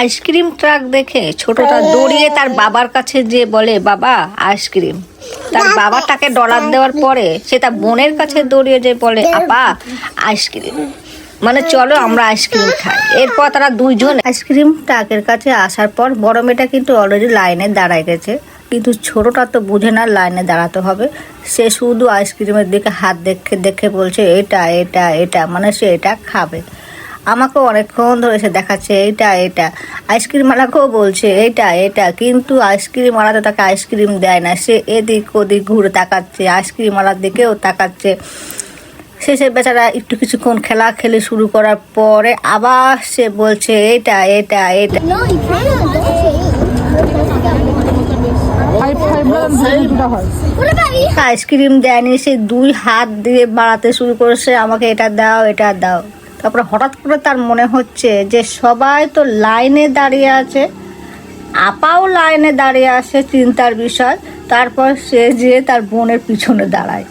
Ice cream truck দেখে ছোটটা দৌড়িয়ে তার বাবার কাছে যে বলে, বাবা আইসক্রিম। তার বাবা তাকে ডলার দেওয়ার পরে সে তার বোনের কাছে দৌড়িয়ে যে বলে, আপা আইসক্রিম। মানে চলো আমরা আইসক্রিম খাই। এরপর তারা দুইজন আইসক্রিম ট্রাকের কাছে আসার পর বড় মেয়েটা কিন্তু অলরেডি লাইনে দাঁড়ায় গেছে, কিন্তু ছোটটা তো বুঝে না লাইনে দাঁড়াতে হবে। সে শুধু আইসক্রিমের দিকে হাত দেখে দেখে বলছে এটা এটা এটা, মানে সে এটা খাবে। আমাকেও অনেকক্ষণ ধরে সে দেখাচ্ছে এইটা এটা, আইসক্রিমওয়ালাকেও বলছে এইটা এটা, কিন্তু আইসক্রিমওয়ালা তো তাকে আইসক্রিম দেয় না। সে এদিক ওদিক ঘুরে তাকাচ্ছে, আইসক্রিমওয়ালার দিকেও তাকাচ্ছে। শেষে বেচারা একটু কিছুক্ষণ খেলাখেলি শুরু করার পরে আবার সে বলছে এটা এটা এটা। আইসক্রিম দেয়নি, সে দুই হাত দিয়ে বাড়াতে শুরু করেছে, আমাকে এটা দাও এটা দাও। তারপরে হঠাৎ করে তার মনে হচ্ছে যে সবাই তো লাইনে দাঁড়িয়ে আছে, আপাও লাইনে দাঁড়িয়ে আছে, চিন্তার বিষয়। তারপর সে যেয়ে তার বোনের পিছনে দাঁড়ায়।